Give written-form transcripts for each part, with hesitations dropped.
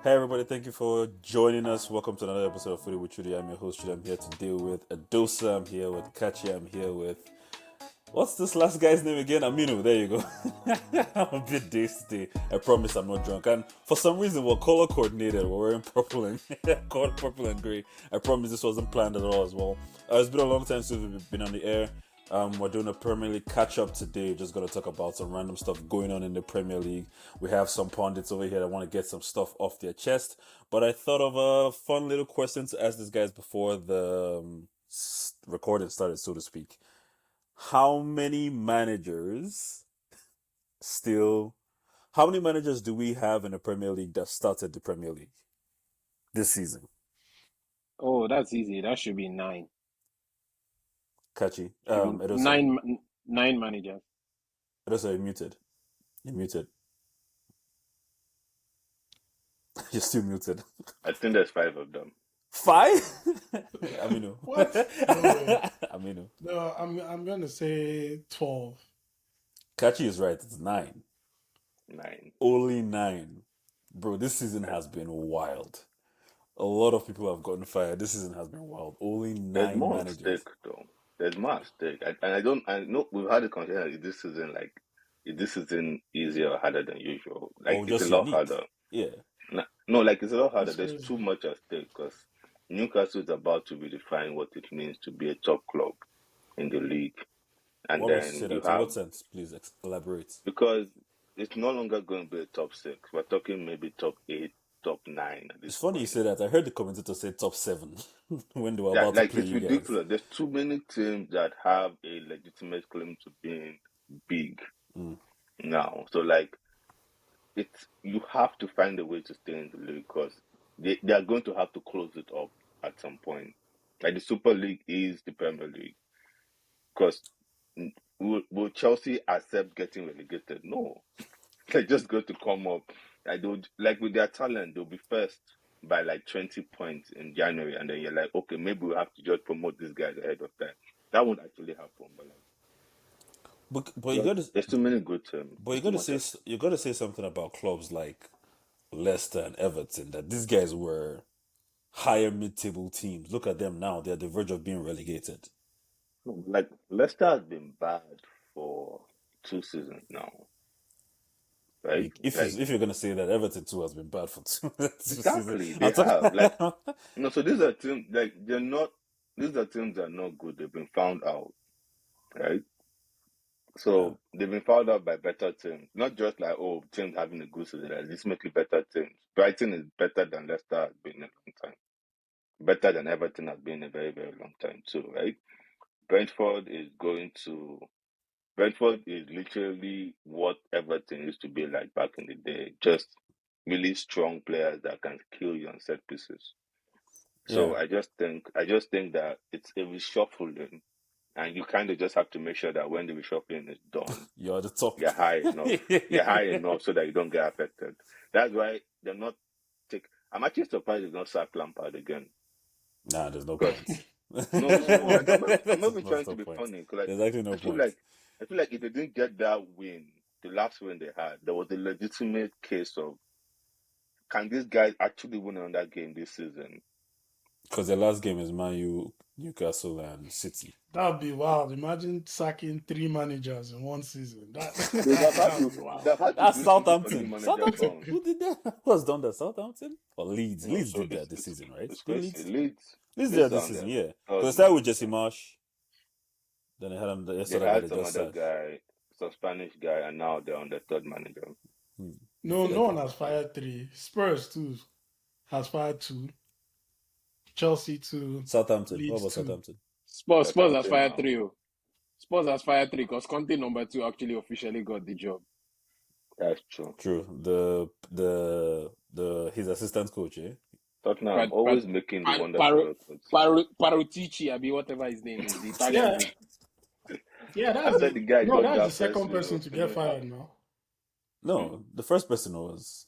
Hey everybody, thank you for joining us. Welcome to another episode of Footy with Trudy. I'm your host, Trudy. I'm here to deal with Adosa. I'm here with Kachi. I'm here with what's this last guy's name again? Aminu. There you go. I'm a bit dazed today. I promise I'm not drunk. And for some reason, we're color coordinated. We're wearing purple and purple and grey. I promise this wasn't planned at all as well. It's been a long time since we've been on the air. We're doing a Premier League catch up today. Just going to talk about some random stuff going on in the Premier League. We have some pundits over here that want to get some stuff off their chest. But I thought of a fun little question to ask these guys before the recording started, so to speak. How many managers still? How many managers do we have in the Premier League that started the Premier League this season? Oh, that's easy. That should be nine. Kachi, Should be Edosa, nine managers. Edosa, you're muted. You're muted. You're still muted. I think there's five of them. Five? Aminu. What? No, Aminu. no, I'm gonna say 12. Kachi is right. It's 9. Nine. Only 9. Bro, this season has been wild. A lot of people have gotten fired. This season has been wild. Only There's 9 more at managers. stake, though. There's more at stake. I know we've had a conversation if this isn't if this isn't easier or harder than usual. Like, Or it's just a lot unique. harder. Yeah. No, like, it's a lot harder. That's There's crazy. too much at stake because Newcastle is about to redefine what it means to be a top club in the league. And What makes you then say you that? In have, what sense? Please elaborate. because it's no longer going to be a top six. We're talking maybe top eight, top nine at this It's funny you point. say that. I heard the commentator say top 7 when they were Yeah, about to like, play it's you guys. ridiculous. There's too many teams that have a legitimate claim to being big now. So, like, you have to find a way to stay in the league because they are going to have to close it up at some point. Like, the Super League is the Premier League. Because will Chelsea accept getting relegated? No. They're just going to come up. Like, with their talent, they'll be first by like 20 points in January, and then you're like, okay, maybe we have to just promote these guys ahead of time. That won't actually happen, but But you got to there's too many good teams. But you got to say something about clubs like Leicester and Everton, that these guys were higher mid-table teams. Look at them now; they're at the verge of being relegated. Like, Leicester has been bad for 2 seasons now, right? If you're gonna say that, Everton too has been bad for two Exactly, seasons. they have. Like, so these are teams, like, they're not. These are teams that are not good. They've been found out, right? So they've been found out by better teams, not just like, oh, teams having a good season. Like, legitimately better teams. Brighton is better than Leicester has been in a long time. Better than Everton has been in a very, very long time too, right? Brentford is literally what Everton used to be like back in the day. Just really strong players that can kill you on set pieces. So I just think that it's a reshuffling, and you kind of just have to make sure that when the reshuffling is done, You're at the top. you're high enough. You're high enough so that you don't get affected. That's why they're not take. I'm actually surprised they've not sacked Lampard again. Nah, there's no point. No, like, I'm not even There's trying no to be point. funny. 'Cause, like, There's actually no I feel point. like if they didn't get that win, the last win they had, there was a legitimate case of, can these guys actually win another game this season? Because the last game is Man U, Newcastle, and City. That'd be wild. Imagine sacking 3 managers in one season. They've had That'd to, be wild. they've had to That's do Southampton. something manager Southampton. comes. Who did that? Who has done that? Southampton or Leeds? No, Leeds so did that it's- this season, right? It's Did crazy. Leeds Leeds did that this on season, them. yeah. Oh, Because they started with Jesse Marsh. Then they had him They yesterday. had They some just other sacked. guy, some Spanish guy, and now they're on the third manager. No one has fired 3. Spurs too has fired 2. Chelsea 2. Southampton. Leeds What about too. Southampton? Spurs has Southampton fired now. 3. Spurs has fired 3 because Conte number 2 actually officially got the job. That's true. True. His assistant coach, eh? Tottenham Pat- always Pat- making the Pat- wonderful Paru- records. Parutici, I mean, whatever his name is, the Italian Yeah. dude. Yeah, I said the guy got that's that the second first person to get fired now. No, the first person was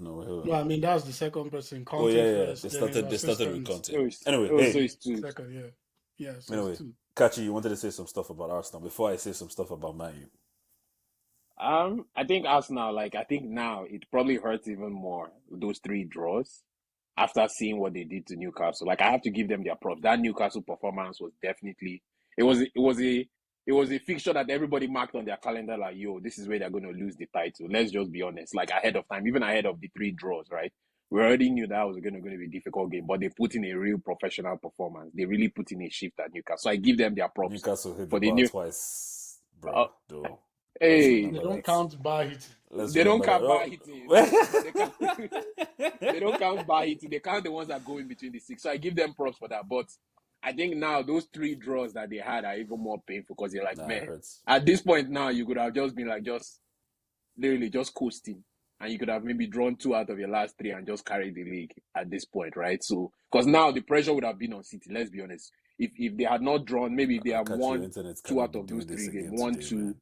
No, I mean that's the second person. Oh Conte yeah. first, They then started. They his started with assistant Conte. Anyway, So hey. it's 2. second, yeah. Yeah, so Anyway, it's 2. Kachi, you wanted to say some stuff about Arsenal before I say some stuff about Man U. I think Arsenal, like, I think now it probably hurts even more, those three draws, after seeing what they did to Newcastle. Like, I have to give them their props. That Newcastle performance was definitely, it was a fixture that everybody marked on their calendar, like, yo, this is where they're going to lose the title. Let's just be honest, like, ahead of time, even ahead of the three draws, right? We already knew that was going to be a difficult game, but they put in a real professional performance. They really put in a shift at Newcastle. So I give them their props Newcastle hit the for the bar new. twice, Uh, bro. Though, let's hey, They remember don't that. count bar hitting. Let's they don't remember that. count bar Oh. hitting, but they count. They don't count bar hitting. They count the ones that go in between the six. So I give them props for that. But I think now those three draws that they had are even more painful because you're like, Nah, it man, hurts. at this point now you could have just been like just literally just coasting. And you could have maybe drawn two out of your last three and just carried the league at this point, right? So because now the pressure would have been on City, let's be honest. If they had not drawn, maybe if they have Catch your won internet's two cannot out be of those doing this three games, again one, today, two, man.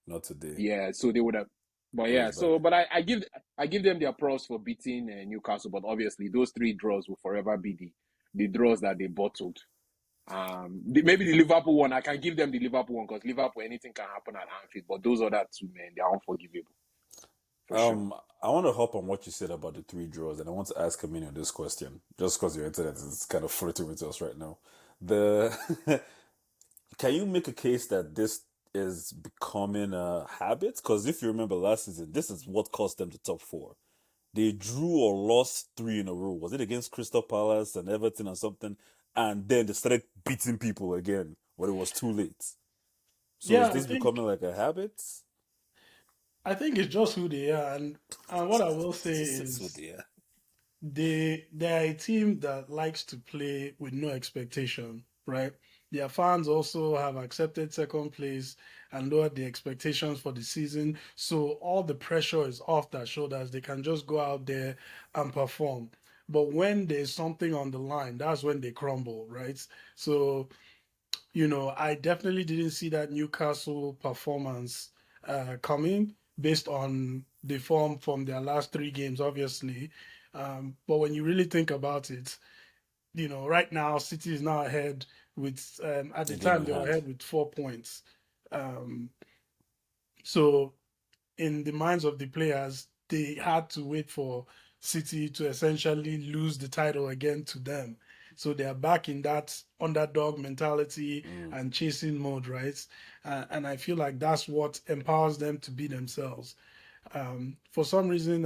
Not today. yeah, so they would have. But Bro yeah, is back. so but I give them their props for beating Newcastle. But obviously, those three draws will forever be the draws that they bottled. Maybe the Liverpool one, I can give them the Liverpool one because Liverpool, anything can happen at Anfield. But those other two, man, they are unforgivable for sure. I want to hop on what you said about the three draws, and I want to ask Camino this question, just because your internet is kind of flirting with us right now. The Can you make a case that this is becoming a habit? Because if you remember last season, this is what cost them the top four. They drew or lost three in a row. Was it against Crystal Palace and Everton or something? And then they started beating people again when it was too late. So is Yeah, this becoming like a habit? I think it's just who they are, and what I will say This is what is they are. they're a team that likes to play with no expectation, right? Their fans also have accepted second place and lowered the expectations for the season. So all the pressure is off their shoulders. They can just go out there and perform. But when there's something on the line, that's when they crumble, right? So, I definitely didn't see that Newcastle performance coming based on the form from their last three games, obviously. But when you really think about it, right now City is now ahead with at A the game time in they were hand. ahead with 4 points. Um, so in the minds of the players, they had to wait for City to essentially lose the title again to them. So they are back in that underdog mentality and chasing mode, right? And I feel like that's what empowers them to be themselves. For some reason,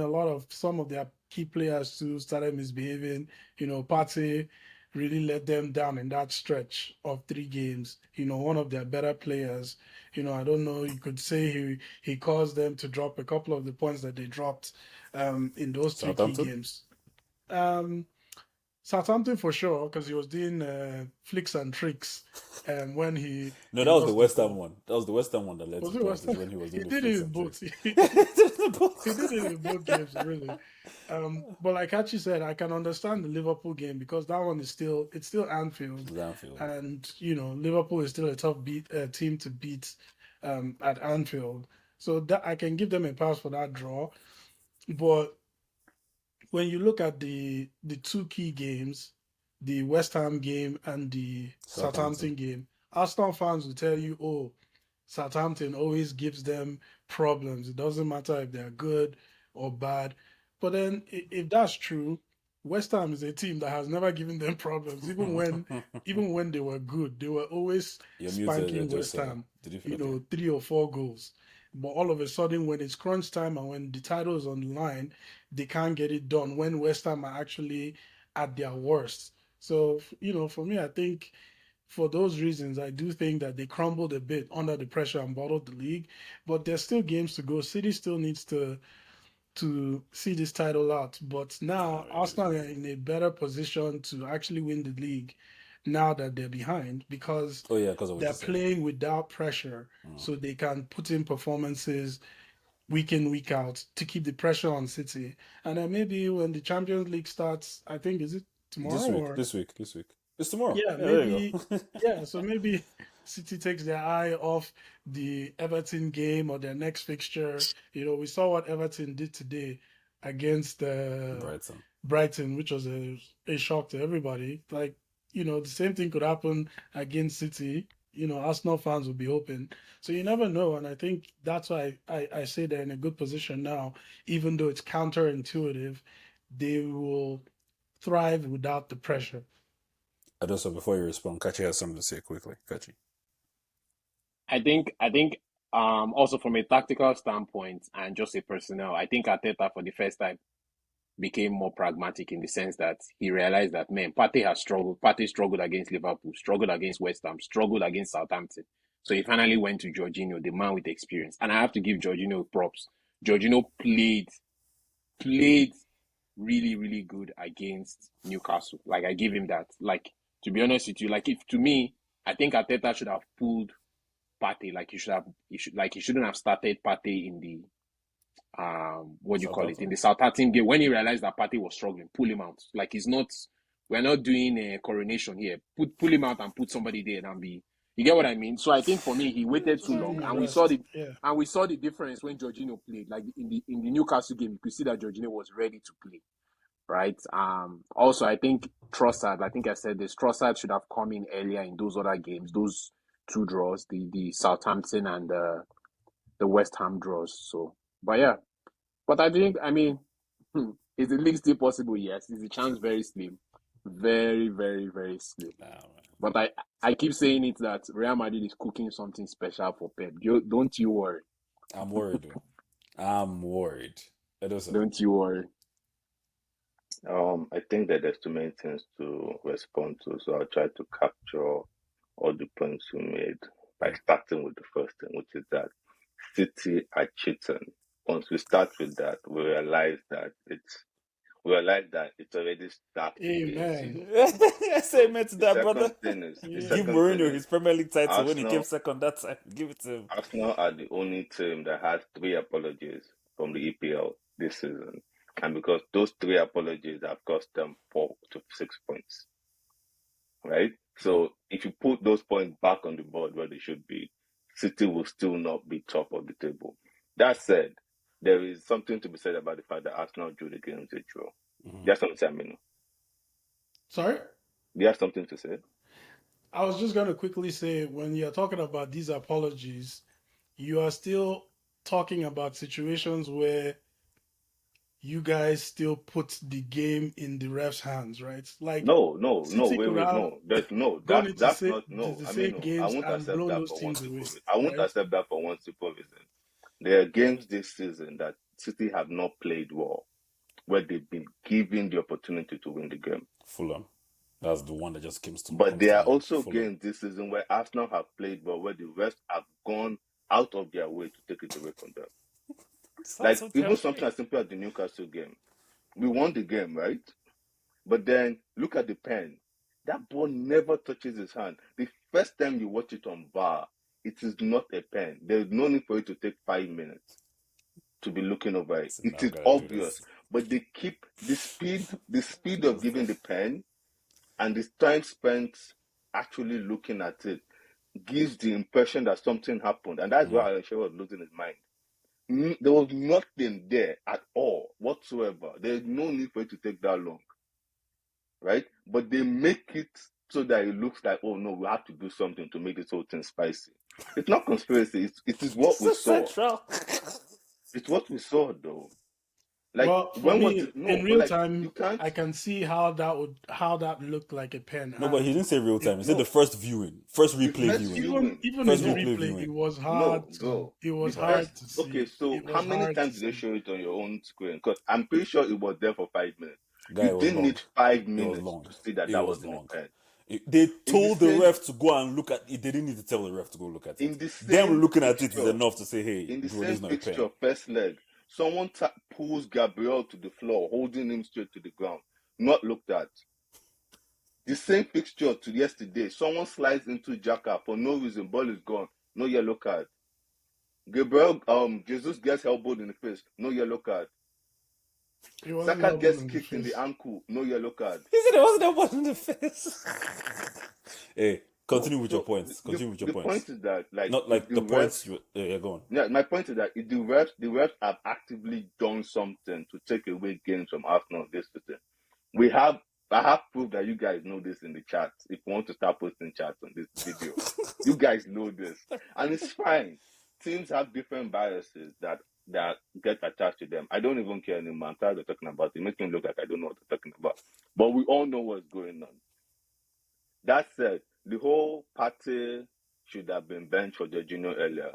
some of their key players too started misbehaving. Partey really let them down in that stretch of three games. One of their better players. I don't know. You could say he caused them to drop a couple of the points that they dropped in those three key Southampton? games. Um, Southampton for sure because he was doing flicks and tricks, when No, he that was the lost the West Ham ball. one. That was the West Ham one that led to Was it West penalties Ham? when he was He doing the did it flicks in and both. tricks. He did it in both games, really. But like Hachi said, I can understand the Liverpool game because that one is still Anfield, Anfield. and Liverpool is still a tough team to beat at Anfield. So that I can give them a pass for that draw. But when you look at the two key games, the West Ham game and the Southampton. Southampton game, Arsenal fans will tell you, oh, Southampton always gives them problems. It doesn't matter if they're good or bad. But then, if that's true, West Ham is a team that has never given them problems. Even when they were good, they were always You're muted, spanking West just Ham. did you okay. 3 or 4 goals. But all of a sudden, when it's crunch time and when the title is on the line, they can't get it done when West Ham are actually at their worst. So, for me, I think for those reasons, I do think that they crumbled a bit under the pressure and bottled the league. But there's still games to go. City still needs to see this title out. But Nah, now Arsenal are in a better position to actually win the league now that they're behind because oh yeah, because of what they're you said. playing without pressure. So they can put in performances week in, week out to keep the pressure on City. And then maybe when the Champions League starts, I think, is it This tomorrow week, or? this week, this week. It's tomorrow. Yeah, Yeah, there you maybe. go. Yeah, so maybe City takes their eye off the Everton game or their next fixture. We saw what Everton did today against Brighton. Brighton, which was a shock to everybody. Like, the same thing could happen against City. Arsenal fans will be hoping. So you never know, and I think that's why I say they're in a good position now, even though it's counterintuitive. They will thrive without the pressure. Adosa, before you respond, Kachi has something to say quickly. Kachi. I think also from a tactical standpoint and just a personnel, I think Arteta for the first time became more pragmatic in the sense that he realized that man, Partey has struggled. Partey struggled against Liverpool, struggled against West Ham, struggled against Southampton. So he finally went to Jorginho, the man with experience. And I have to give Jorginho props. Jorginho played really, really good against Newcastle. Like I give him that. Like to be honest with you, like if to me, I think Arteta should have pulled Partey. Like he shouldn't have started Partey in the what do you call it, in the Southampton game when he realized that Partey was struggling. Pull him out. Like he's not. We're not doing a coronation here. Pull him out and put somebody there and be. You get what I mean? So I think for me, he waited too long, and we saw the difference when Jorginho played. Like in the Newcastle game, you could see that Jorginho was ready to play, right? Also, I think Trossard. I think I said this. Trossard should have come in earlier in those other games, those two draws, the Southampton and the West Ham draws. So, but yeah, but I think, I mean, is the league still possible? Yes. Is the chance very slim? Very, very, very slim. But I keep saying it that Real Madrid is cooking something special for Pep. Don't you worry. I'm worried. I'm worried. Don't you worry. I think that there's too many things to respond to, so I'll try to capture all the points you made by starting with the first thing, which is that City are cheating. Once we start with that, we realize that it's already started Amen. I say amen to that, brother. Give Mourinho his Premier League title Arsenal, when he came second that time. Give it to him. Arsenal are the only team that has 3 apologies from the EPL this season. And because those 3 apologies have cost them 4 to 6 points. Right? So if you put those points back on the board where they should be, City will still not be top of the table. That said, there is something to be said about the fact that Arsenal drew the games they draw. Do you have something to say, Aminu? Sorry? Do you have something to say? I was just going to quickly say, when you're talking about these apologies, you are still talking about situations where you guys still put the game in the ref's hands, right? Like no. That's not no. I mean, I won't accept that for one simple reason. I won't accept that for one simple reason. There are games this season that City have not played well, where they've been given the opportunity to win the game. Fulham. That's the one that just came to. But there are also games this season where Arsenal have played well, where the rest have gone out of their way to take it away from them. Like even something as simple as the Newcastle game. We won the game, right? But then look at the pen. That ball never touches his hand. The first time you watch it on VAR, it is not a pen. There is no need for it to take 5 minutes to be looking over it. It is obvious. But they keep the speed of giving the pen and the time spent actually looking at it gives the impression that something happened. And that's why Alan Shearer was losing his mind. There was nothing there at all whatsoever. There's no need for it to take that long. Right? But they make it so that it looks like, oh no, we have to do something to make this whole thing spicy. It's not conspiracy. It is what we saw. It's what we saw, though. Like, well, when in real time, I can see how that looked like a pen. No, but he didn't say real time. He said the first viewing, first replay viewing. Even first in the replay, it was hard. It was hard to see. Okay, so how many times did they show it on your own screen? Because I'm pretty sure it was there for 5 minutes. You didn't need 5 minutes to see that was not a pen. They told the ref to go and look at it. They didn't need to tell the ref to go look at it. Them looking at it is enough to say, hey, in the same picture, first leg, someone pulls Gabriel to the floor, holding him straight to the ground. Not looked at. The same fixture to yesterday, someone slides into Xhaka for no reason, ball is gone. No yellow card. Gabriel, Jesus gets elbowed in the face. No yellow card. Saka gets kicked in the ankle. No yellow card. He said it wasn't elbowed in the face. Hey, continue with your points. The point is that, like, not like the points. Go on. Yeah, my point is that the refs have actively done something to take away games from Arsenal this season. We have I have proof that you guys know this in the chat. If you want to start posting chats on this video, you guys know this, and it's fine. Teams have different biases that get attached to them. I don't even care anymore. I'm tired of talking about it. It makes me look like I don't know what they're talking about. But we all know what's going on. That said, the whole party should have been benched for Jorginho earlier.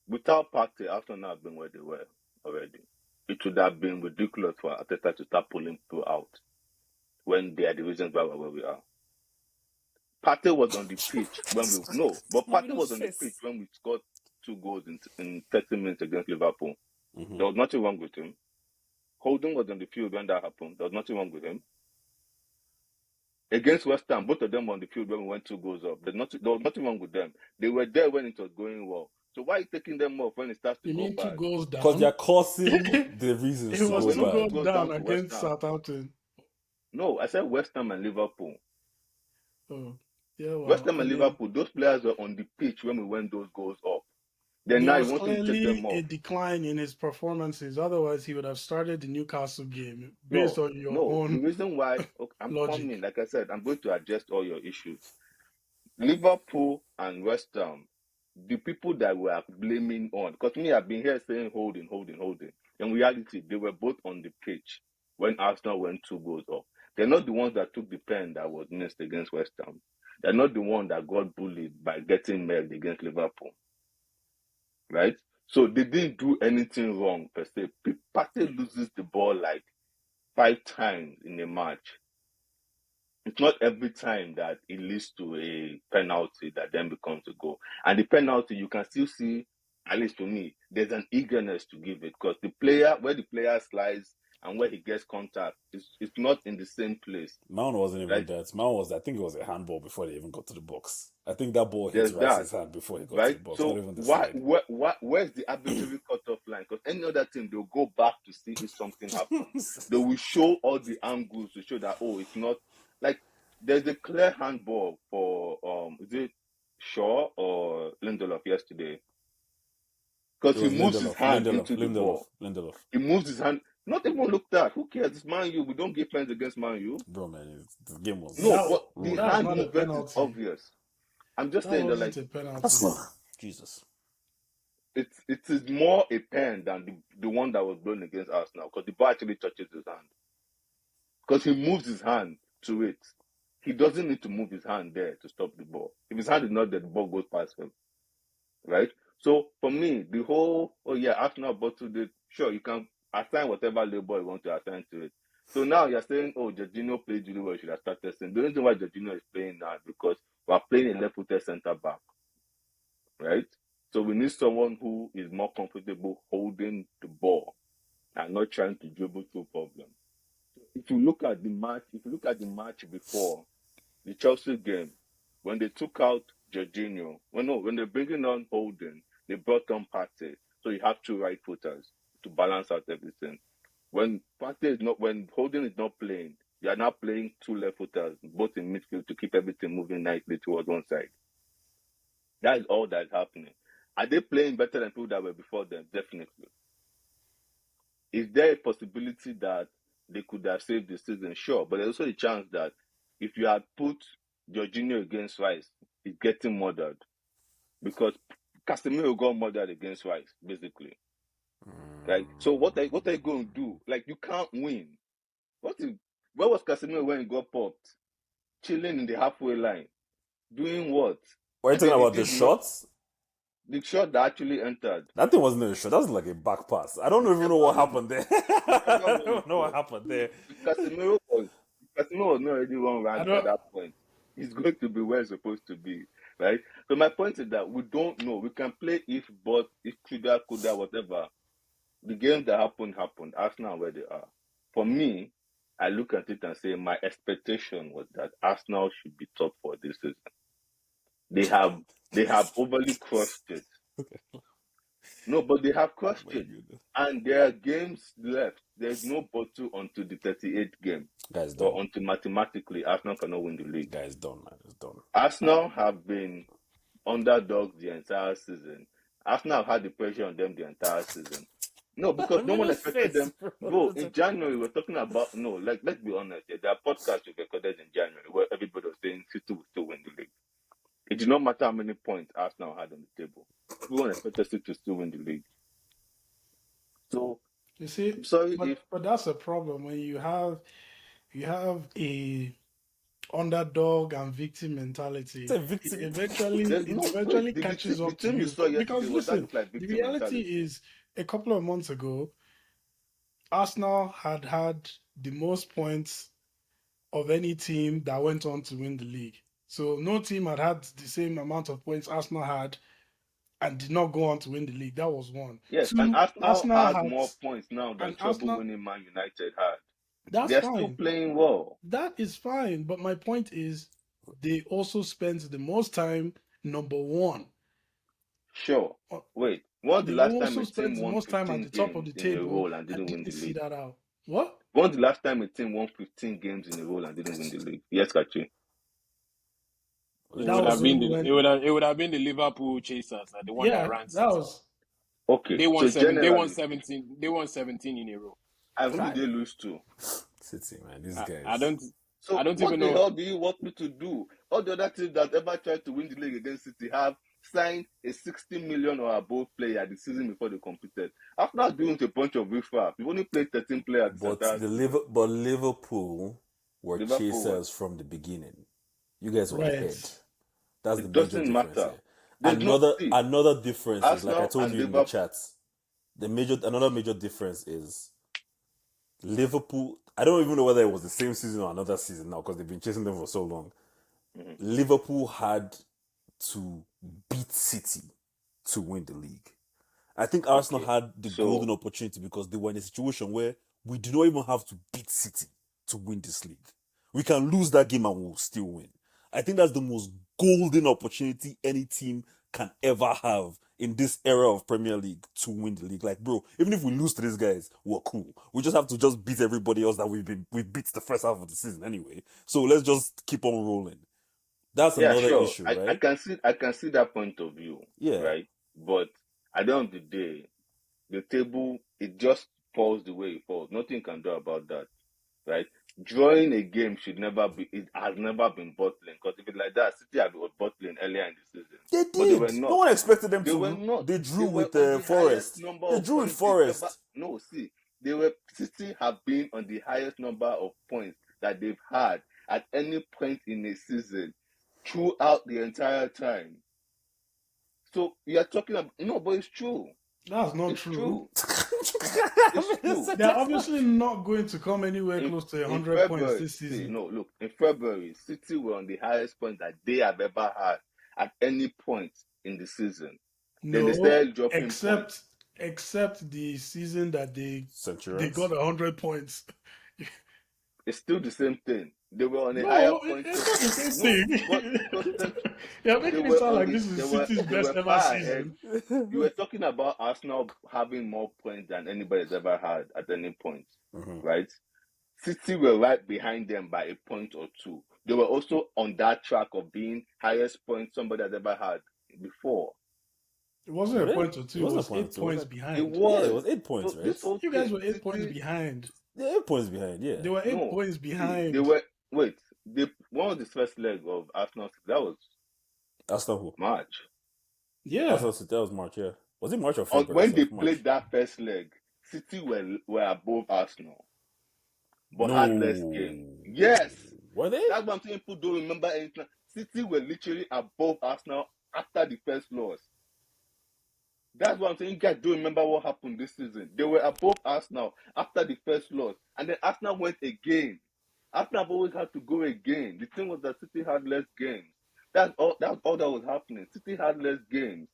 Without party, Arsenal now have been where they were already. It would have been ridiculous for Arteta to start pulling people out when they are the reasons why we're where we are. Partey was on the pitch when we Partey was on the pitch when we scored 2 goals in 30 minutes against Liverpool. Mm-hmm. There was nothing wrong with him. Holding was on the field when that happened. There was nothing wrong with him. Against West Ham, both of them were on the field when we went 2 goals up. There was nothing wrong with them. They were there when it was going well. So why are you taking them off when it starts to You go mean 2 bad? goals down? Because they're causing the reasons It to was go 2 bad. goals down against Southampton. No, I said West Ham and Liverpool. Oh, yeah, well, West Ham and Liverpool, those players were on the pitch when we went those goals up. Then now you want to take them off. a decline in his performances. Otherwise, he would have started the Newcastle game based on your own. The reason why I'm logic. coming, like I said, I'm going to address all your issues. Liverpool and West Ham, the people that we are blaming on, because me, I've been here saying holding. In reality, they were both on the pitch when Arsenal went 2 goals up. They're not the ones that took the pen that was missed against West Ham. They're not the one that got bullied by getting mailed against Liverpool. Right? So they didn't do anything wrong per se. Partey loses the ball like 5 times in a match. It's not every time that it leads to a penalty that then becomes a goal. And the penalty, you can still see, at least to me, there's an eagerness to give it because where the player slides and where he gets contact, it's not in the same place. Mount wasn't even right? that. Mount was, I think it was a handball before they even got to the box. I think that ball hit There's Rice's that, hand before he got right? to the box. So not even the slide. where's the arbitrary cutoff line? Because any other team, they'll go back to see if something happened. They will show all the angles to show that, oh, it's not like there's a clear handball for is it Shaw or Lindelof yesterday? Because he moves his hand into the ball. Lindelof. He moves his hand. Not even looked at. Who cares? It's Man U. We don't give pens against Man U. Bro, man, the game was but the hand movement is obvious. I'm just saying that, like, a penalty. That's not Jesus. It is more a pen than the one that was blown against Arsenal because the ball actually touches his hand. Because he moves his hand to it. He doesn't need to move his hand there to stop the ball. If his hand is not there, the ball goes past him. Right? So for me, the whole, Arsenal bottled it. Sure, you can assign whatever label you want to assign to it. So now you're saying, Jorginho played really well, you should have started saying. The reason why Jorginho is playing now is because we're playing a left-footed centre back. Right? So we need someone who is more comfortable holding the ball and not trying to dribble through problems. If you look at the match before the Chelsea game, when they took out Jorginho, when they're bringing on Holding, they brought on Partey. So you have 2 right footers to balance out everything. When Holding is not playing, you are now playing 2 left footers, both in midfield to keep everything moving nicely towards one side. That is all that is happening. Are they playing better than people that were before them? Definitely. Is there a possibility that they could have saved the season? Sure. But there's also a chance that if you had put Jorginho against Rice, he's getting murdered. Because Casemiro got murdered against Rice, basically. Right? So what are you going to do? Like, you can't win. Where was Casemiro when he got popped? Chilling in the halfway line. Doing what? Are you talking about the shots? The shot that actually entered. That thing wasn't a shot. That was like a back pass. I don't even know what happened there. I don't know what happened there. Casemiro was not already run right at that point. He's going to be where he's supposed to be, right? So my point is that we don't know. We can play if, but, if, coulda, whatever. The games that happened. Arsenal are where they are. For me, I look at it and say my expectation was that Arsenal should be top 4 this season. They have overly crushed it. No, but they have crushed it. And there are games left. There's no bottle until the 38th game. Guys, done. Or until mathematically Arsenal cannot win the league. Guys, done, man. It's done. Arsenal have been underdogs the entire season. Arsenal have had the pressure on them the entire season. No, because no one Firmino's expected face, them. bro. Bro, in January, we're talking about, no, like, let's be honest. Yeah, there are podcasts we recorded in January where everybody was saying City will still win the league. It did not matter how many points Arsenal had on the table. Everyone expected City to still win the league. So, You see, I'm sorry if. but that's a problem when you have a underdog and victim mentality. It's a victim. There's It no, eventually wait, catches the up to team you you. saw yesterday, Because was that listen, look like the victim reality mentality? is a couple of months ago, Arsenal had the most points of any team that went on to win the league. So no team had the same amount of points Arsenal had and did not go on to win the league. That was one. Yes, and Two, Arsenal Arsenal has had more points now than and trouble Arsenal. winning Man United had. That's They're still fine. playing well. That is fine. But my point is, they also spent the most time number one. Sure. Uh, Wait, when's the They last time also a spent team the won most time at 15 the top of games the in a table row and and didn't win the didn't see league? that out. What? When's the last time a team won 15 games in a row and didn't win the league? Yes, Kachi. It That would was have been only the when. it would have been the Liverpool chasers, the one that Yeah, ran that City. was. Okay, They won so seven. They won generally, 17. They won 17 in a row. and who did Right. they lose to? City, man. These I, guys. I don't. So I don't what even the know. hell do you want me to do? All the other teams that ever tried to win the league against City have signed a 60 million or above player the season before they competed. After doing a bunch of riffraff, you've only played 13 players this entire season. But Liverpool were Liverpool was. chasers from the beginning. You guys were Right. ahead. That's the It major doesn't difference matter. here. There's no see. Another difference is, like I Arsenal told and you in the Liverpool. chats, another major difference is Liverpool. I don't even know whether it was the same season or another season now because they've been chasing them for so long. Mm-hmm. Liverpool had to beat City to win the league. I think Arsenal had the golden opportunity because they were in a situation where we do not even have to beat City to win this league. We can lose that game and we'll still win. I think that's the most golden opportunity any team can ever have in this era of Premier League to win the league. Like, bro, even if we lose to these guys, we're cool. We just have to just beat everybody else that we beat the first half of the season anyway. So let's just keep on rolling. That's another issue, right? I can see that point of view. Yeah. Right. But at the end of the day, the table, it just falls the way it falls. Nothing you can do about that. Right? Drawing a game it has never been bottling. Because if it's like that, City had been bottling earlier in the season. They But they were did. not. No one expected them They to. were not. They drew They were with on the Forest. highest number They of drew with points they've Forest. ever. No, see, City have been on the highest number of points that they've had at any point in a season throughout the entire time. So you're talking about no, but it's true. That's not It's true. It's true. They're obviously not going to come anywhere close to 100 points this See, season. no, look, in February, City were on the highest point that they have ever had at any point in the season. Then they No, started dropping points. except the season that they Centurions. got 100 points. It's still the same thing. They were on a No, higher point. it's not the same thing. You're They making it were sound on like the, this they is were City's they best were ever far ahead. season. You were talking about Arsenal having more points than anybody's ever had at any point, right? City were right behind them by a point or two. They were also on that track of being highest point somebody has ever had before. It wasn't a point or two. It was 8 points It behind. was. Yeah, it was 8 points, So right? this whole You guys thing, were 8 City, points behind. Yeah, 8 points behind. Yeah, They were 8 No, points behind. they were. Wait, one of the first leg of Arsenal. That was Arsenal who? March. Yeah. Arsenal City, that was March. Yeah, was it March or February? When they March. played that first leg, City were above Arsenal, but No. had less games. Yes, Were they? that's what I'm saying. People don't remember anything. City were literally above Arsenal after the first loss. That's what I'm saying. You guys don't remember what happened this season. They were above Arsenal after the first loss, and then Arsenal went again. Arsenal have always had to go again. The thing was that City had less games. That's all that was happening. City had less games.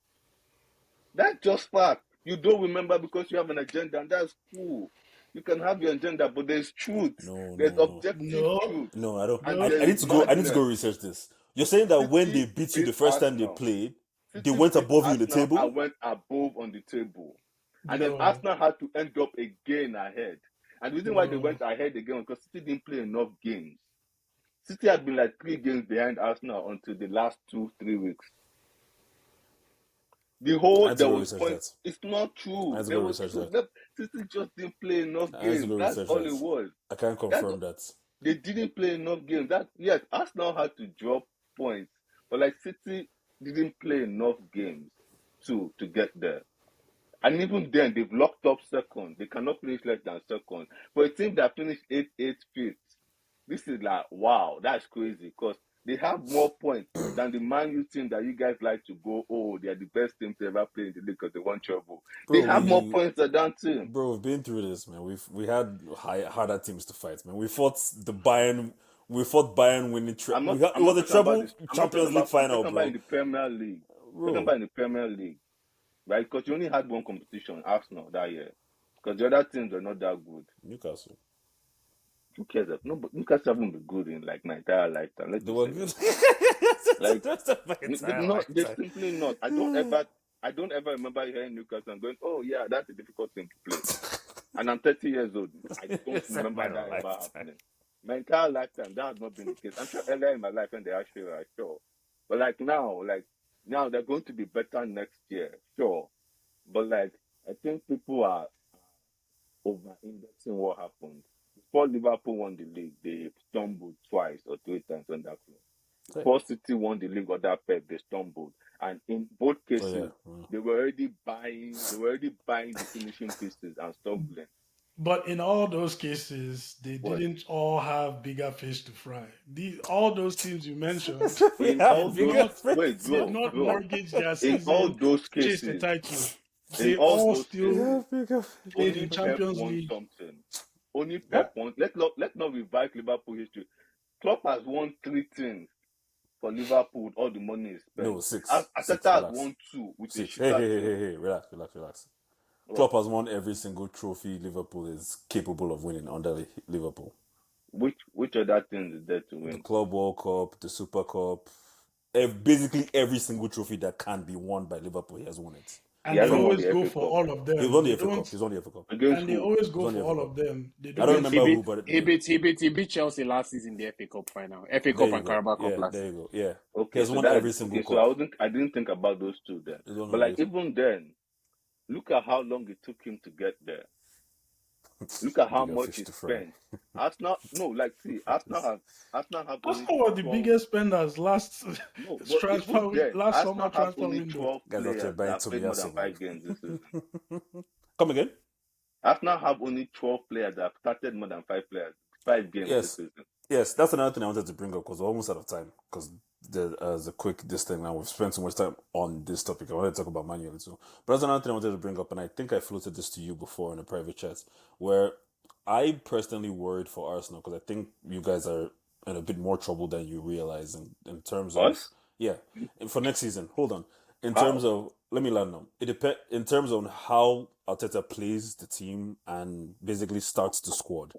That's just fact. You don't remember because you have an agenda, and that's cool. You can have your agenda, but there's truth. There's objective truth. No, I don't. And I need to go. I need to go research this. You're saying that when they beat you the first time they played, they went above you in the table? I went above on the table. And then Arsenal had to end up again ahead. And the reason why they went ahead again was because City didn't play enough games. City had been like 3 games behind Arsenal until the last 2-3 weeks. The I whole had to there go was research point. that. It's not I true. had to There go was research true. that. City just didn't play enough I had to games. go That's research all that. it was. I can't That's confirm that. they didn't play enough games. That yes, Arsenal had to drop points, but like City didn't play enough games to get there. And even then, they've locked up second. They cannot finish less than second. For a team that finished 8th, 5th, this is like, wow, that's crazy because they have more points than the Man U team that you guys like to go, oh, they're the best team to ever play in the league because they won treble. They Bro, have more points than that team. Bro, we've been through this, man. We had harder teams to fight, man. We fought Bayern winning. I'm not. It I'm was not a talking about treble this. I'm not talking Champions League about. I'm final, talking about in bro. the Premier League. I'm talking Bro, about in the Premier League, right? Because you only had one competition, Arsenal, that year. Because the other teams were not that good. Newcastle. Who cares? No, but Newcastle haven't been good in like my entire lifetime. Let's They just were say good. that. Like, That's my entire no, they're lifetime. simply not. I don't ever remember hearing Newcastle and going, "Oh yeah, that's a difficult team to play." And I'm 30 years old. I don't It's remember my that ever lifetime. happening. My entire lifetime, that has not been the case. I'm sure earlier in my life when they actually are sure, but like now they're going to be better next year, sure. But like, I think people are over-indexing what happened. Before Liverpool won the league, they stumbled twice or three times on that club. Before City won the league under Pep, they stumbled. And in both cases, they were already buying the finishing pieces and stumbling. But in all those cases, they What? didn't all have bigger fish to fry. All those teams you mentioned In have all did those not wait, did bro, not mortgage their in all season those to chase the cases, title. in They all all those still cases, played only in Pep Champions won League. something. Only Pep won. Let's not revive Liverpool history. Klopp has won 3 things for Liverpool with all the money he spent. No, 6. Arteta has Relax. won 2 with a 6. shooter team. Hey. Relax. What? Klopp has won every single trophy Liverpool is capable of winning under Liverpool. Which other things is there to The win? Club World Cup, the Super Cup, basically every single trophy that can be won by Liverpool, he has won it. And He they hasn't won always the go FA for Cup. all of them. He's won the They FA Cup. don't, He's won the FA Cup. Against and they who? always go He's on for the all FA of them. They I don't. don't remember He who, beat but he beat Chelsea last season in the FA Cup final, FA Cup and Carabao Cup last there you season. go. Yeah. He Okay, has so won that every single okay. cup. So I didn't think about those two then. He's won But like every- even then, look at how long it took him to get there. Look at how Bigger much fish he to fry. spent. Arsenal, no, like see, Arsenal have only Arsenal were the 12. biggest spenders last No, but even then, last summer Arsenal have transfer only window. 12 Guys actually players buying that played more than Tomiyasu, man. 5 games this season. Come again? Arsenal have only 12 players that have started more than 5 games this season. Yes, that's another thing I wanted to bring up because we're almost out of time. Because there's a quick this thing now. We've spent so much time on this topic. I wanted to talk about manual too. But that's another thing I wanted to bring up, and I think I floated this to you before in a private chat, where I personally worried for Arsenal because I think you guys are in a bit more trouble than you realize in terms of Us? for next season. Hold on. In How? terms of let me land now. In terms of how Arteta plays the team and basically starts the squad.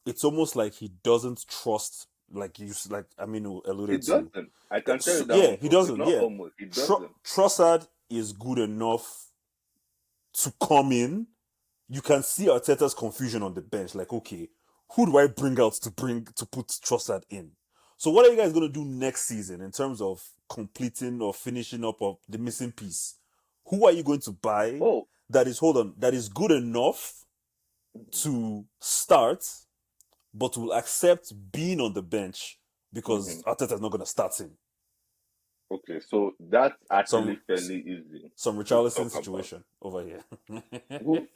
It's almost like he doesn't trust, like Aminu alluded It to. doesn't. I can tell you that. Yeah, one, he bro. doesn't. It's not Yeah, almost. It doesn't. Trossard is good enough to come in. You can see Arteta's confusion on the bench. Like, okay, who do I bring out to put Trossard in? So, what are you guys going to do next season in terms of completing or finishing up of the missing piece? Who are you going to buy Oh, that is good enough to start, but will accept being on the bench because Arteta's not going to start him? okay. So that's actually Some fairly easy. some to Richarlison talk about. situation over here. Who?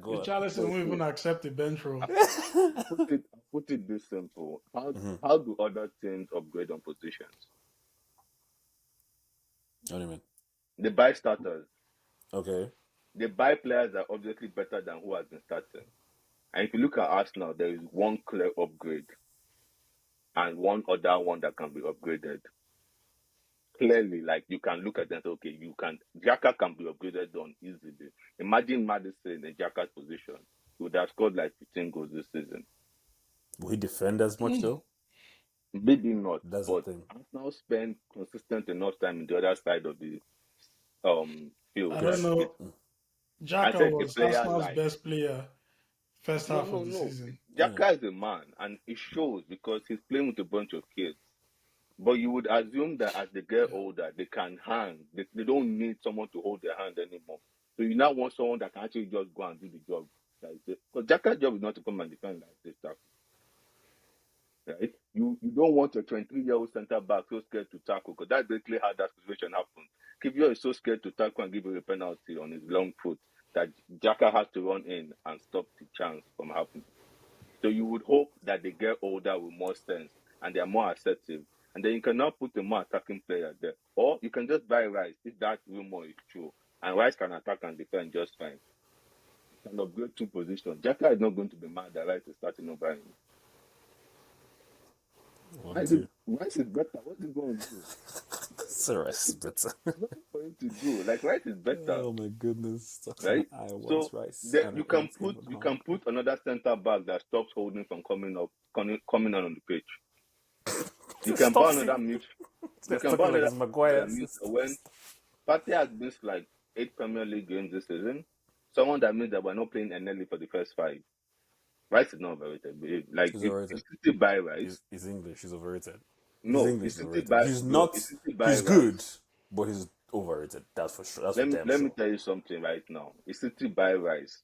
Go on. Richarlison won't even accept a bench role. Put it this simple. Mm-hmm. How do other teams upgrade on positions? What do you mean? They buy starters. Okay. They buy players that are obviously better than who has been starting. And if you look at Arsenal, there is one clear upgrade and one other one that can be upgraded. Clearly, like you can look at them and say, okay, Xhaka can be upgraded on easily. Imagine Maddison in Xhaka's position. He would have scored like 15 goals this season. Will he defend as much though? Maybe not, That's but the thing. Arsenal spend consistent enough time in the other side of the field. I don't know. I Xhaka said a was player Arsenal's like best player first half of the no. season. Xhaka is a man, and it shows because he's playing with a bunch of kids. But you would assume that as they get older, they can hang. They don't need someone to hold their hand anymore. So you now want someone that can actually just go and do the job. Because Jacka's job is not to come and defend like this stuff. Right? You don't want a 23-year-old center back so scared to tackle, because that's basically how that situation happened. Kivior is so scared to tackle and give you a penalty on his long foot that Jacka has to run in and stop the chance from happening. So you would hope that they get older with more sense and they are more assertive. And then you can now put a more attacking player there. Or you can just buy Rice if that rumor is true. And Rice can attack and defend just fine. You can upgrade two positions. Jacka is not going to be mad that Rice is starting over him. Rice is better. What is he going to do? So Rice is better. Nothing for him to do. Like, Rice is better. Oh my goodness. Right? I So Rice. then you can put another center back that stops Holding from coming on the pitch. You can buy another mid. You can buy another when Partey has missed like 8 Premier League games this season. Someone that means that we're not playing NLE for the first 5. Rice is not overrated. Like, it's still by Rice. He's English. He's overrated. No, English. He's overrated. He's not. He's good, but he's overrated. That's for sure. That's let me tell you something right now. It's still by Rice.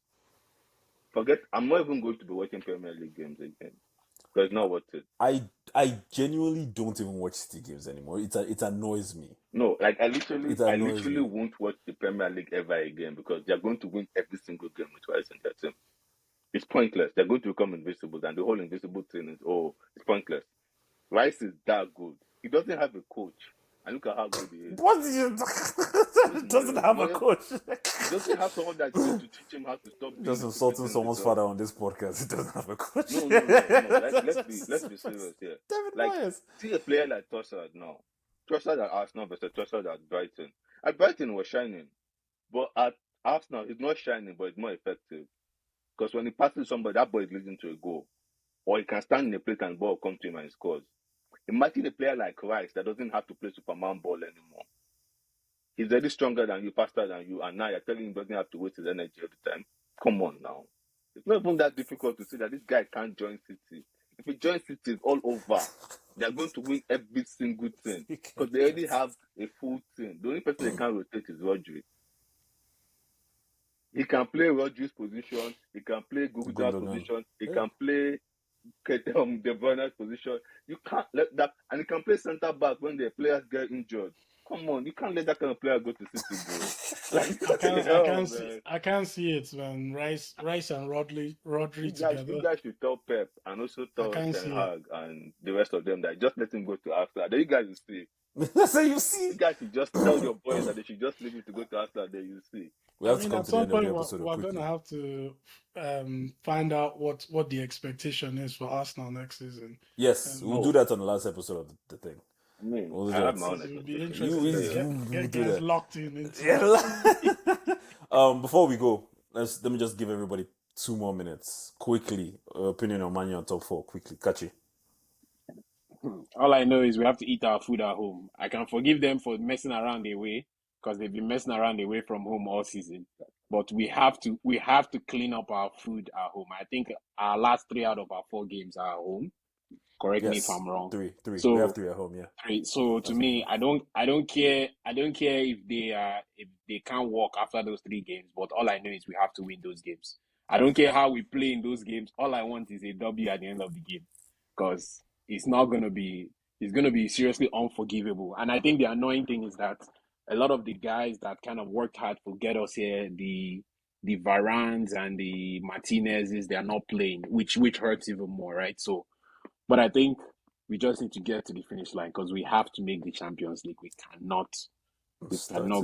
Forget. I'm not even going to be watching Premier League games again. Because it's not worth it. I genuinely don't even watch City games anymore. It annoys me. No, like I literally won't watch the Premier League ever again, because they're going to win every single game with Rice in their team. It's pointless. They're going to become invisible, and the whole invisible thing is it's pointless. Rice is that good. He doesn't have a coach. And look at how good he is. What do you doesn't have a coach? He doesn't have someone that's going to teach him how to stop. Just insulting someone's father on this podcast. He doesn't have a coach. No. Let's be serious here. David like, Moyes. See a player like Trossard now. Trossard at Arsenal versus Trossard at Brighton. At Brighton was shining, but at Arsenal it's not shining, but it's more effective. Because when he passes somebody, that boy is leading to a goal, or he can stand in the plate and the ball come to him and he scores. Imagine a player like Rice that doesn't have to play Superman ball anymore. He's already stronger than you, faster than you, and now you're telling him he doesn't have to waste his energy every time. Come on now. It's not even that difficult to see that this guy can't join City. If he joins City, it's all over. They're going to win every single thing. Because they already have a full team. The only person they can't rotate is Rodri. He can play Rodri's position. He can play Guguda's position. He can play De Bruyne's position. You can't let that, and he can play centre back when the players get injured. Come on, you can't let that kind of player go to City, bro. Like, I can't see it, man. Rice and Rodri together. You guys should tell Pep and also tell Ten Hag and the rest of them that just let him go to Arsenal. Then you guys will see. So you see, you guys should just tell your boys that they should just leave it to go to Arsenal. Then you see. We have to come at to some the end point, of the episode. we're going to have to find out what the expectation is for Arsenal next season. Yes, we'll do that on the last episode of the thing. I mean, we'll I have my own expectation. It would be interesting. Get guys locked in. Before we go, let me just give everybody 2 more minutes. Quickly, opinion on Man U on top 4. Quickly, Kachi. All I know is we have to eat our food at home. I can forgive them for messing around away, because they've been messing around away from home all season. But we have to clean up our food at home. I think our last 3 out of our 4 games are at home. Correct me if I'm wrong. 3. So, we have 3 at home, yeah. 3. So to me, I don't care if they can't walk after those 3 games. But all I know is we have to win those games. I don't care how we play in those games. All I want is a W at the end of the game, because it's going to be seriously unforgivable. And I think the annoying thing is that a lot of the guys that kind of worked hard to get us here, the Varans and the Martinezes, they are not playing, which hurts even more, right? So, but I think we just need to get to the finish line, because we have to make the Champions League. We cannot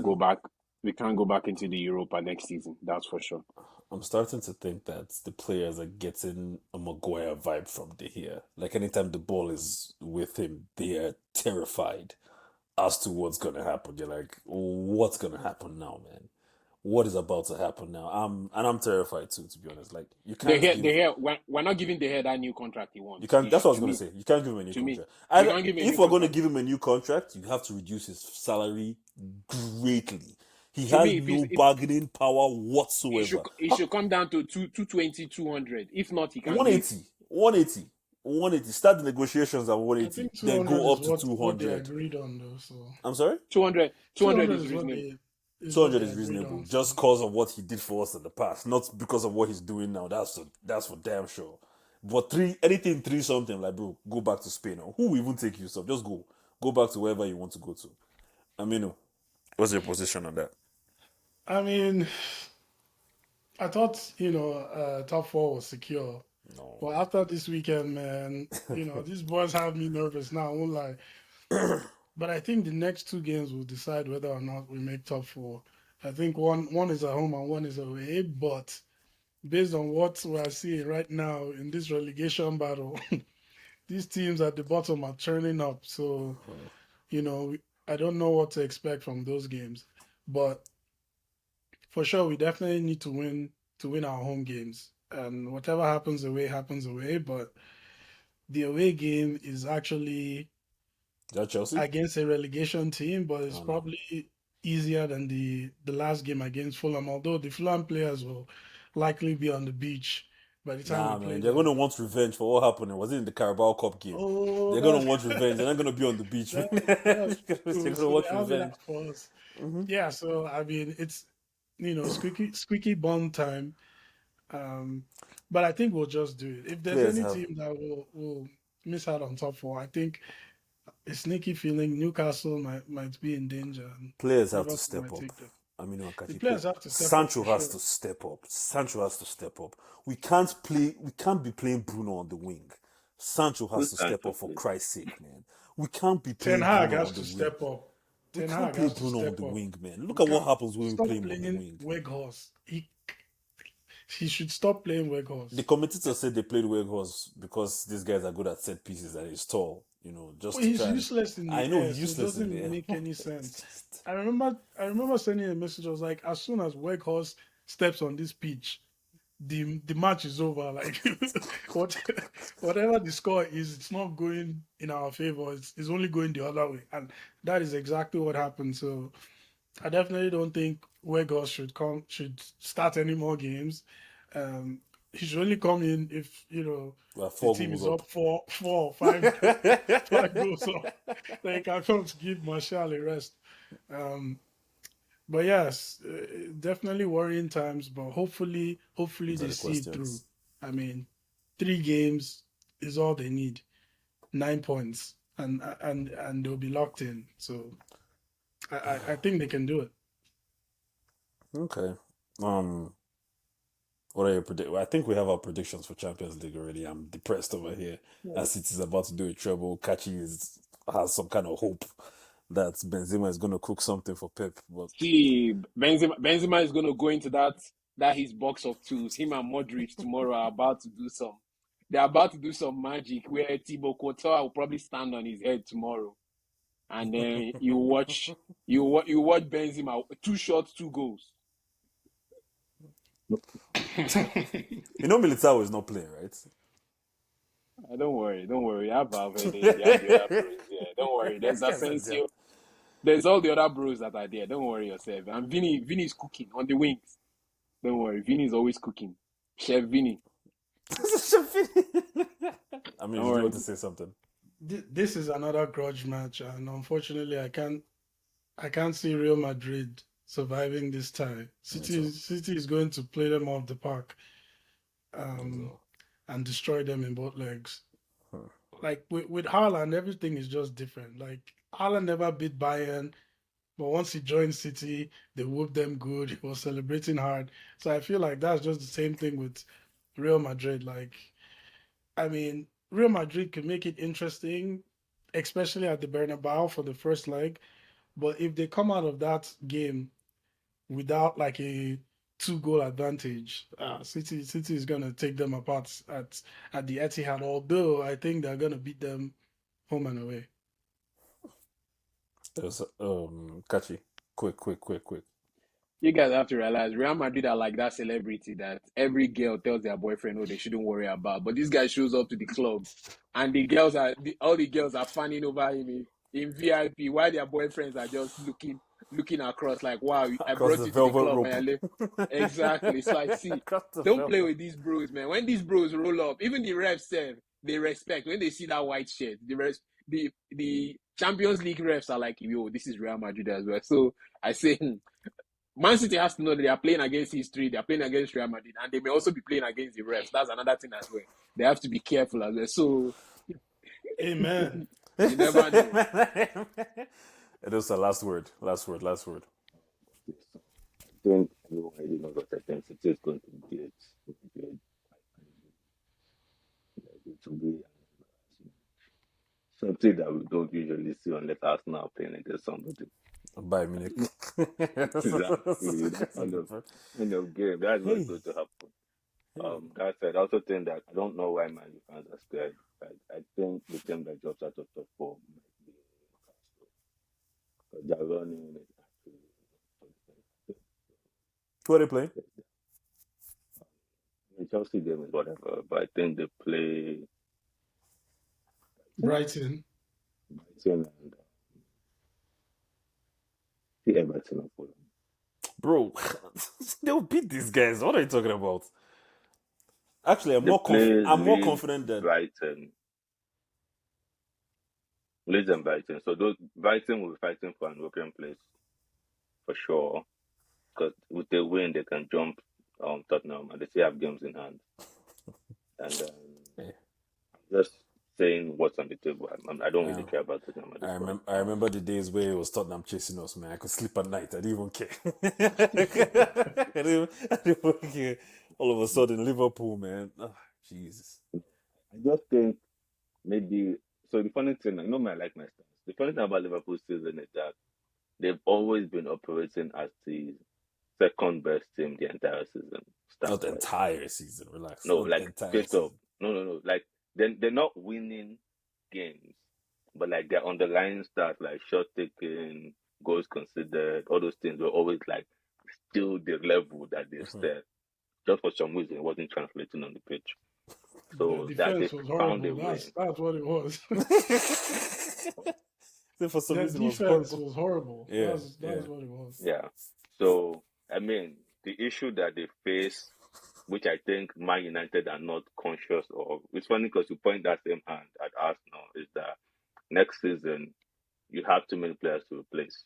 go back. We can't go back into the Europa next season. That's for sure. I'm starting to think that the players are getting a Maguire vibe from De Gea. Like, anytime the ball is with him, they are terrified as to what's going to happen. You're like, what's going to happen now, man? What is about to happen now? I'm terrified too, to be honest. Like, you can't. We're not giving De Gea that new contract he wants. You can't. That's what I was going to say. You can't give him a new contract. If we're going to give him a new contract, you have to reduce his salary greatly. He has no bargaining power whatsoever. It should come down to 220, 200. If not, he can 180. 180. Start the negotiations at I 180, think then 200 go is up to what they 200. agreed on, though. So I'm sorry? 200, 200 200 is is what reasonable. they 200 is agreed reasonable, on. just So because of what he did for us in the past, not because of what he's doing now. That's for damn sure. But anything three something, like, bro, go back to Spain. Or who will even take you stuff? Just go back to wherever you want to go to. I mean, what's your position on that? I mean, I thought top four was secure, No. but after this weekend, man, these boys have me nervous now. I won't lie. But I think the next two games will decide whether or not we make top four. I think one is at home and one is away. But based on what we are seeing right now in this relegation battle, these teams at the bottom are turning up. So I don't know what to expect from those games. But for sure, we definitely need to win our home games. And whatever happens away happens away. But the away game is actually Is that Chelsea? against a relegation team, but it's Oh no. probably easier than the last game against Fulham. Although the Fulham players will likely be on the beach by the time we Nah, play man, they're them. gonna want revenge for what happened. Was it in the Carabao Cup game? Oh, They're gonna want revenge. They're not gonna be on the beach, man. that's They're true. gonna So they want have it revenge. out for us. Yeah. So I mean, it's squeaky bum time. Um, but I think we'll just do it. If there's Players any have team that will miss out on top four, I think a sneaky feeling Newcastle might be in danger and players have to Liverpool step might up. take them. I mean, The Wakachi, players have to step up Sancho for has sure. to step up. Sancho has to step up. We can't play. We can't be playing Bruno on the wing. Sancho has Who's to step Sancho, up for please? Christ's sake, man. We can't be Ten playing Hag Bruno has on the to wing. step up. We Ten can't Hag play has to Bruno on step the up. wing, man. Look We at what can't happens when we play stop him on the playing wing. Weghorst. He should stop playing The Weghorst. commentators said they played Weghorst because these guys are good at set pieces and he's tall. But Just to he's try and. useless in I the know air, he's so it useless in the doesn't air. make any It's sense. just. I remember sending a message. I was like, as soon as Weghorst steps on this pitch, the match is over. Like what, whatever the score is, it's not going in our favor. It's only going the other way, and that is exactly what happened. So I definitely don't think Weghorst should start any more games. He should only come in if Well, the four team goals is up. up four or five five goals up. Then he can come to give Martial a rest. Um, but yes, definitely worrying times. But hopefully Those are they the see it through. questions. I mean, 3 games is all they need, 9 points, and they'll be locked in. So I think they can do it. Okay. What are your predict? I think we have our predictions for Champions League already. I'm depressed over here as it is about to do a treble. Kachi has some kind of hope that Benzema is going to cook something for Pep, but See, Benzema is going to go into that his box of tools. Him and Modric tomorrow are about to do some. They're about to do some magic where Thibaut Courtois will probably stand on his head tomorrow, and then you watch Benzema 2 shots, 2 goals. Militao is not playing, right? Don't worry. You have Valverde, you have the other bros. Yeah, don't worry. There's Asensio. There's all the other bros that are there. Don't worry yourself. And Vini's cooking on the wings. Don't worry. Vini's always cooking. Chef Vini. I mean, Don't did you worry. want to say something? This is another grudge match, and unfortunately, I can't see Real Madrid surviving this tie. City is going to play them off the park, So, and destroy them in both legs. huh. Like with Haaland, everything is just different. Like Haaland never beat Bayern, but once he joined City, they whooped them good. He was celebrating hard. So I feel like that's just the same thing with Real Madrid. Like, I mean, Real Madrid can make it interesting, especially at the Bernabeu for the first leg. But if they come out of that game without like a 2 goal advantage, City is gonna take them apart at the Etihad. Although I think they're gonna beat them home and away. There's Kachi. Quick. You guys have to realize Real Madrid are like that celebrity that every girl tells their boyfriend, oh, they shouldn't worry about. But this guy shows up to the club, and all the girls are fanning over him in VIP, while their boyfriends are just looking across like, wow, I Across brought the you to the velvet club, rope. man. Exactly. It's like, see, Across the don't play velvet. with these bros, man. When these bros roll up, even the refs said they respect when they see that white shirt. The Champions League refs are like, yo, this is Real Madrid as well. So I say, Man City has to know that they are playing against history, they are playing against Real Madrid, and they may also be playing against the refs. That's another thing as well. They have to be careful as well. So Amen. you never know. It is the last word. Last word. Last word. I think everyone already knows what I think City is going to be it. It will be something that we don't usually see unless Arsenal are playing against somebody. Bayern Munich. Exactly. That kind of game. That's what's going to happen. That said, I also think that I don't know why Man U fans are scared. I think the team that drops out of top four might be Newcastle. Because they're running it actually. Who are they playing? The Chelsea game is whatever, but I think they play Brighton. Brighton and the Everton and Fulham. Bro, they'll beat these guys. What are you talking about? Actually, I'm They more play more Leeds, confident that Brighton. Leeds and Brighton. So those Brighton will be fighting for an European place for sure. Because with the win, they can jump Tottenham, and they still have games in hand. And Yeah. I'm just saying what's on the table. I don't really care about Tottenham at this point. I remember the days where it was Tottenham chasing us, man. I could sleep at night. I didn't even care. I didn't even care. All of a sudden, Liverpool, man. Oh, Jesus. I just think maybe. So the funny thing, I know I like my stance. The funny thing about Liverpool season is that they've always been operating as the second best team the entire season. Not the Stats-wise. entire season. Relax. No, Not like the entire straight season. up. No. Like they're not winning games, but like their underlying stats, like shot taking, goals considered, all those things were always like still the level that they set. Just for some reason, it wasn't translating on the pitch. So The that they defense was found a horrible. way. That's what it was. So for some Their reason, it was defense horrible. was horrible. Yeah, That's what it was. Yeah. So I mean, the issue that they face, which I think Man United are not conscious of, it's funny because you point that same hand at Arsenal, is that next season you have too many players to replace.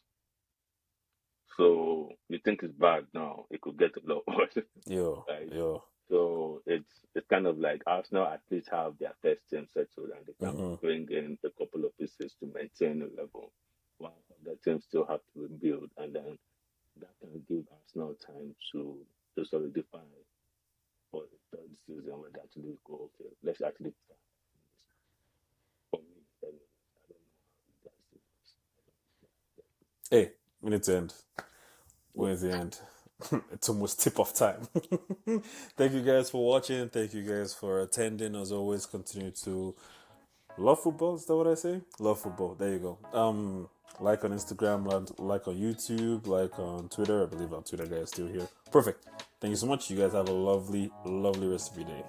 So you think it's bad now, it could get a lot worse. Right? Yo. So it's kind of like Arsenal at least have their first team settled and they can bring in a couple of pieces to maintain a level, while the teams still have to rebuild, and then that can give Arsenal time to solidify for the third season where they actually go, okay, let's actually start. For me, anyway, I don't know how you guys do this. Hey, we need to end. Where's the end? It's almost tip off time. Thank you guys for watching. Thank you guys for attending. As always, continue to love football. Is that what I say? Love football. There you go. Like on Instagram, like on YouTube, like on Twitter. I believe our Twitter guy is still here. Perfect. Thank you so much. You guys have a lovely, lovely rest of your day.